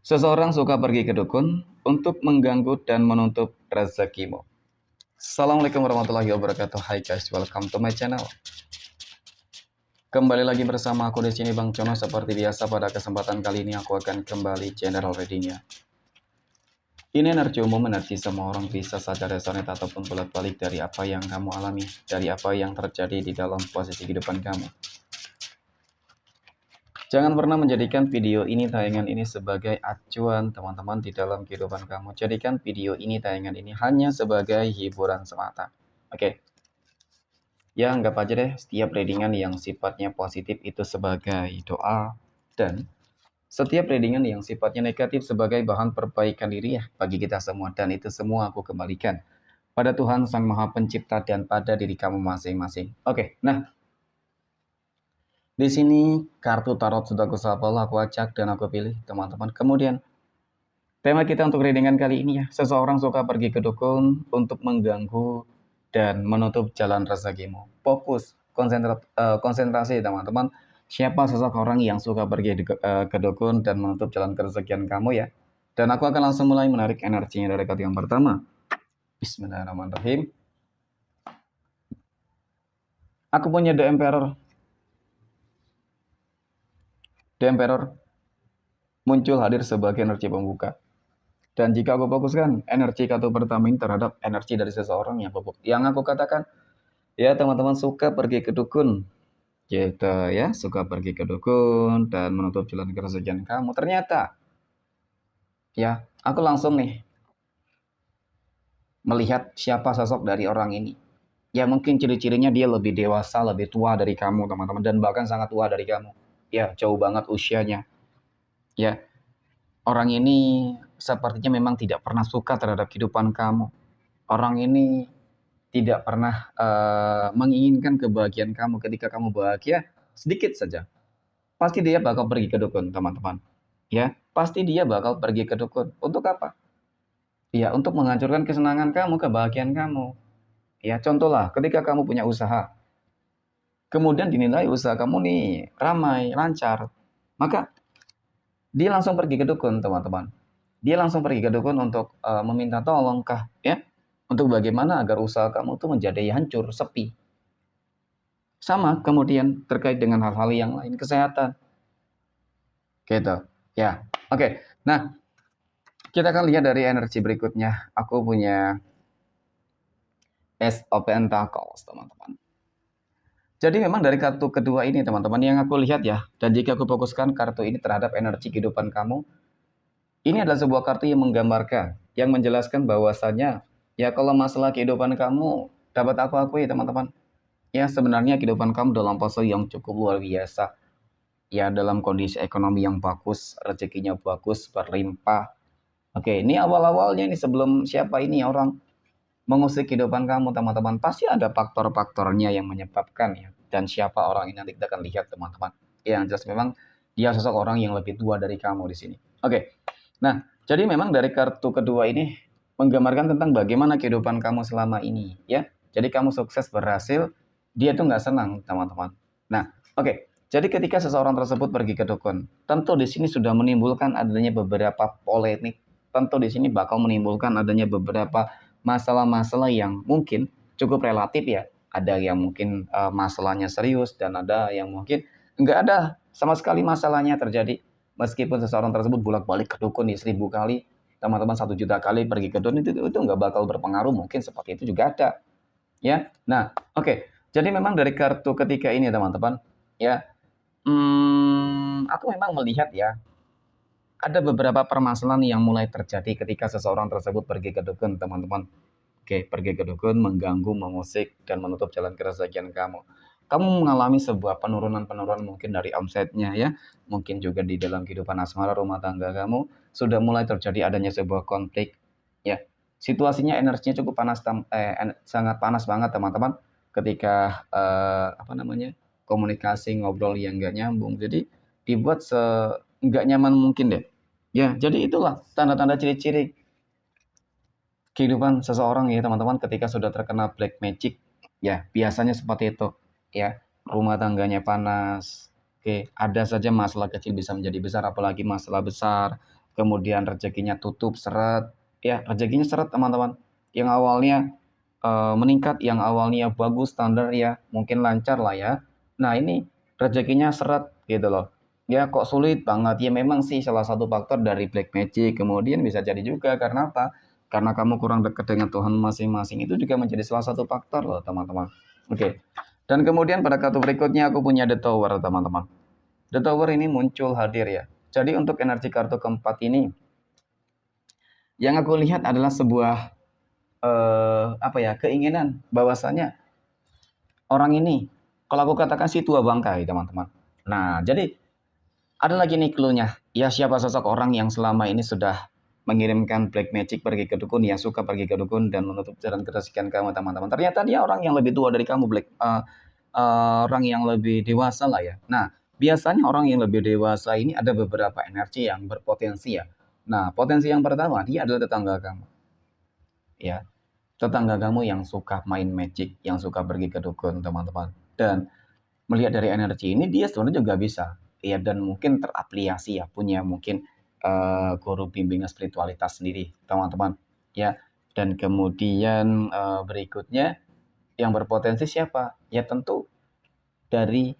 Seseorang suka pergi ke dukun untuk mengganggu dan menutup rezekimu. Assalamualaikum warahmatullahi wabarakatuh. Hai guys, welcome to my channel. Kembali lagi bersama aku di sini Bang Cono. Seperti biasa pada kesempatan kali ini aku akan kembali general readingnya. Ini energi umum, energi semua orang, bisa saja resonate ataupun bolak-balik dari apa yang kamu alami, dari apa yang terjadi di dalam posisi kehidupan kamu. Jangan pernah menjadikan video ini, tayangan ini sebagai acuan teman-teman di dalam kehidupan kamu. Jadikan video ini, tayangan ini hanya sebagai hiburan semata. Oke. Ya, anggap aja deh setiap readingan yang sifatnya positif itu sebagai doa, dan setiap readingan yang sifatnya negatif sebagai bahan perbaikan diri ya bagi kita semua. Dan itu semua aku kembalikan pada Tuhan Sang Maha Pencipta dan pada diri kamu masing-masing. Oke, nah di sini kartu tarot sudah aku shuffle, aku acak dan aku pilih teman-teman. Kemudian tema kita untuk readingan kali ini ya, seseorang suka pergi ke dukun untuk mengganggu dan menutup jalan rezekimu. Fokus, konsentrasi teman-teman. Siapa sosok orang yang suka pergi ke dukun dan menutup jalan kerezekian kamu ya? Dan aku akan langsung mulai menarik energinya dari kartu yang pertama. Bismillahirrahmanirrahim. Aku punya The Emperor. The Emperor muncul hadir sebagai energi pembuka. Dan jika aku fokuskan energi kartu pertama ini terhadap energi dari seseorang yang aku katakan, ya teman-teman suka pergi ke dukun, gitu ya, suka pergi ke dukun dan menutup jalan kerezekian kamu. Ternyata, ya aku langsung nih melihat siapa sosok dari orang ini. Ya mungkin ciri-cirinya dia lebih dewasa, lebih tua dari kamu teman-teman, dan bahkan sangat tua dari kamu. Ya jauh banget usianya. Ya, orang ini sepertinya memang tidak pernah suka terhadap kehidupan kamu. Orang ini tidak pernah menginginkan kebahagiaan kamu. Ketika kamu bahagia sedikit saja, pasti dia bakal pergi ke dukun, teman-teman. Ya, pasti dia bakal pergi ke dukun. Untuk apa? Ya, untuk menghancurkan kesenangan kamu, kebahagiaan kamu. Ya, contohlah, ketika kamu punya usaha, kemudian dinilai usaha kamu nih ramai, lancar, maka dia langsung pergi ke dukun, teman-teman. Dia langsung pergi ke dukun untuk meminta tolong kah, ya, untuk bagaimana agar usaha kamu tuh menjadi hancur, sepi. Sama kemudian terkait dengan hal-hal yang lain, kesehatan. Gitu. Ya. Oke. Nah, kita akan lihat dari energi berikutnya. Aku punya Ace of Pentacles, teman-teman. Jadi memang dari kartu kedua ini, teman-teman, yang aku lihat ya, dan jika aku fokuskan kartu ini terhadap energi kehidupan kamu, ini adalah sebuah kartu yang menggambarkan, yang menjelaskan bahwasannya, ya kalau masalah kehidupan kamu, dapat aku akui, teman-teman, ya sebenarnya kehidupan kamu dalam fase yang cukup luar biasa. Ya dalam kondisi ekonomi yang bagus, rezekinya bagus, berlimpah. Oke, ini awal-awalnya ini sebelum siapa ini orang mengusik kehidupan kamu, teman-teman. Pasti ada faktor-faktornya yang menyebabkan ya. Dan siapa orang ini nanti kita akan lihat, teman-teman. Yang jelas memang dia sosok orang yang lebih tua dari kamu di sini. Oke. Nah, jadi memang dari kartu kedua ini menggambarkan tentang bagaimana kehidupan kamu selama ini, ya. Jadi kamu sukses berhasil, dia tuh nggak senang, teman-teman. Nah, oke. Jadi ketika seseorang tersebut pergi ke dukun, tentu di sini sudah menimbulkan adanya beberapa polemik. Tentu di sini bakal menimbulkan adanya beberapa masalah-masalah yang mungkin cukup relatif ya. Ada yang mungkin masalahnya serius dan ada yang mungkin nggak ada sama sekali masalahnya terjadi. Meskipun seseorang tersebut bolak-balik ke dukun 1000 kali, teman-teman 1 juta kali pergi ke dukun itu nggak bakal berpengaruh, mungkin seperti itu juga ada. Ya, nah oke. Jadi memang dari kartu ketiga ini teman-teman, ya, aku memang melihat ya, ada beberapa permasalahan yang mulai terjadi ketika seseorang tersebut pergi ke dukun, teman-teman. Oke, pergi ke dukun, mengganggu, mengusik, dan menutup jalan keresahan kamu. Kamu mengalami sebuah penurunan-penurunan mungkin dari omsetnya ya, mungkin juga di dalam kehidupan asmara rumah tangga kamu sudah mulai terjadi adanya sebuah konflik ya. Situasinya energinya cukup panas, sangat panas banget teman-teman ketika apa namanya, komunikasi ngobrol yang nggak nyambung. Jadi dibuat nggak nyaman mungkin deh. Ya, jadi itulah tanda-tanda ciri-ciri kehidupan seseorang ya teman-teman ketika sudah terkena black magic. Ya, biasanya seperti itu. Ya, rumah tangganya panas. Oke, ada saja masalah kecil bisa menjadi besar, apalagi masalah besar. kemudian rezekinya tutup seret, ya rezekinya seret teman-teman. Yang awalnya meningkat, yang awalnya bagus standar ya, mungkin lancar lah ya. Nah ini rezekinya seret gitu loh. Ya kok sulit banget ya, memang sih salah satu faktor dari black magic. Kemudian bisa jadi juga karena apa? Karena kamu kurang dekat dengan Tuhan masing-masing, itu juga menjadi salah satu faktor loh teman-teman. Oke. Dan kemudian pada kartu berikutnya aku punya The Tower teman-teman. The Tower ini muncul hadir ya. Jadi untuk energi kartu keempat ini, yang aku lihat adalah sebuah apa ya, keinginan bahwasanya orang ini, kalau aku katakan sih tua bangkai teman-teman. Nah jadi ada lagi nih clue-nya. Ya siapa sosok orang yang selama ini sudah mengirimkan black magic pergi ke dukun, yang suka pergi ke dukun dan menutup jalan keresahan kamu teman-teman. Ternyata dia orang yang lebih tua dari kamu, orang yang lebih dewasa lah ya. Nah biasanya orang yang lebih dewasa ini ada beberapa energi yang berpotensi ya. Nah potensi yang pertama, dia adalah tetangga kamu. Ya, tetangga kamu yang suka main magic, yang suka pergi ke dukun, teman-teman. Dan melihat dari energi ini, dia sebenarnya juga bisa, ya, dan mungkin terafiliasi ya, punya mungkin guru bimbingan spiritualitas sendiri, teman-teman. Ya, dan kemudian berikutnya yang berpotensi siapa? Ya tentu dari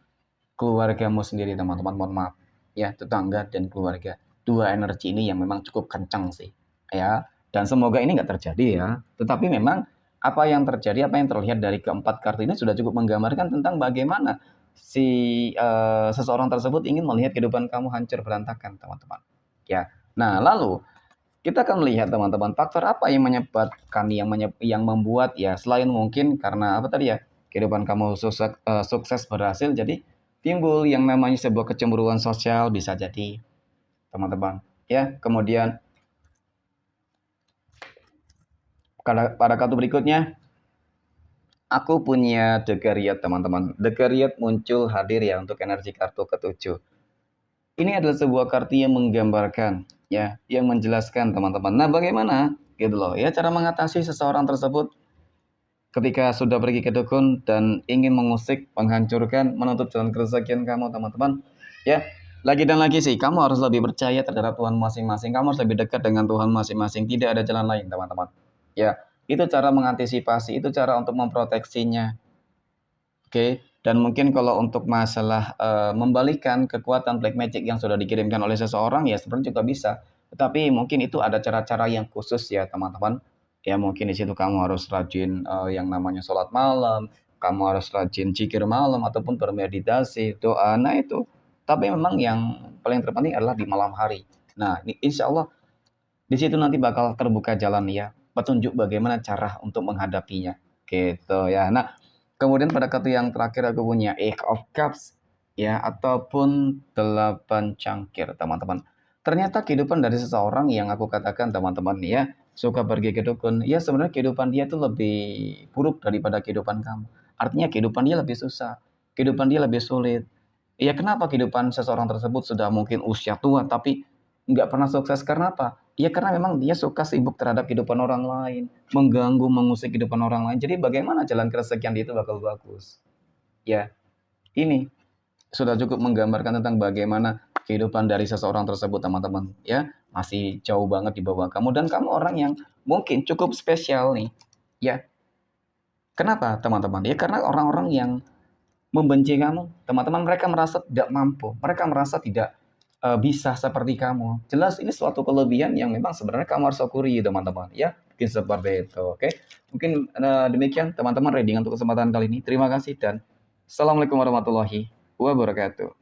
keluargamu sendiri, teman-teman. Mohon maaf, ya, tetangga dan keluarga. Dua energi ini yang memang cukup kencang sih, ya. Dan semoga ini nggak terjadi ya. Tetapi memang apa yang terjadi, apa yang terlihat dari keempat kartu ini sudah cukup menggambarkan tentang bagaimana si seseorang tersebut ingin melihat kehidupan kamu hancur berantakan, teman-teman. Ya. Nah, lalu kita akan melihat teman-teman faktor apa yang menyebabkan yang membuat ya selain mungkin karena apa tadi ya kehidupan kamu sukses berhasil, jadi timbul yang namanya sebuah kecemburuan sosial bisa jadi teman-teman ya. Kemudian pada kartu berikutnya aku punya The Chariot teman-teman. The Chariot muncul hadir ya untuk energi kartu ketujuh. Ini adalah sebuah kartu yang menggambarkan ya, yang menjelaskan teman-teman. Nah, bagaimana gitu loh ya cara mengatasi seseorang tersebut ketika sudah pergi ke dukun dan ingin mengusik, menghancurkan, menutup jalan keresakian kamu, teman-teman. Ya, lagi dan lagi sih, kamu harus lebih percaya terhadap Tuhan masing-masing. Kamu harus lebih dekat dengan Tuhan masing-masing. Tidak ada jalan lain, teman-teman. Ya, itu cara mengantisipasi, itu cara untuk memproteksinya. Oke, dan mungkin kalau untuk masalah membalikan kekuatan black magic yang sudah dikirimkan oleh seseorang ya sebenarnya juga bisa. Tetapi mungkin itu ada cara-cara yang khusus ya teman-teman. Ya mungkin di situ kamu harus rajin yang namanya sholat malam, kamu harus rajin zikir malam ataupun bermeditasi, doa. Nah itu. Tapi memang yang paling terpenting adalah di malam hari. Nah, ini insya Allah di situ nanti bakal terbuka jalan ya, petunjuk bagaimana cara untuk menghadapinya. Gitu ya. Nah, kemudian pada kartu yang terakhir aku punya Eight of Cups ya ataupun 8 cangkir, teman-teman. Ternyata kehidupan dari seseorang yang aku katakan teman-teman ya, suka pergi ke dukun, ya sebenarnya kehidupan dia tuh lebih buruk daripada kehidupan kamu. Artinya kehidupan dia lebih susah, kehidupan dia lebih sulit. Ya kenapa kehidupan seseorang tersebut sudah mungkin usia tua tapi nggak pernah sukses karena apa? Ya karena memang dia suka sibuk terhadap kehidupan orang lain, mengganggu, mengusik kehidupan orang lain. Jadi bagaimana jalan keresakian dia itu bakal bagus? Ya, ini sudah cukup menggambarkan tentang bagaimana kehidupan dari seseorang tersebut, teman-teman. Ya, masih jauh banget di bawah kamu dan kamu orang yang mungkin cukup spesial nih. Ya, kenapa, teman-teman? Ya karena orang-orang yang membenci kamu, teman-teman, mereka merasa tidak mampu, mereka merasa tidak bisa seperti kamu. Jelas ini suatu kelebihan yang memang sebenarnya kamu harus syukuri, teman-teman. Ya, mungkin seperti itu. Oke, mungkin demikian teman-teman reading untuk kesempatan kali ini. Terima kasih dan assalamualaikum warahmatullahi wabarakatuh.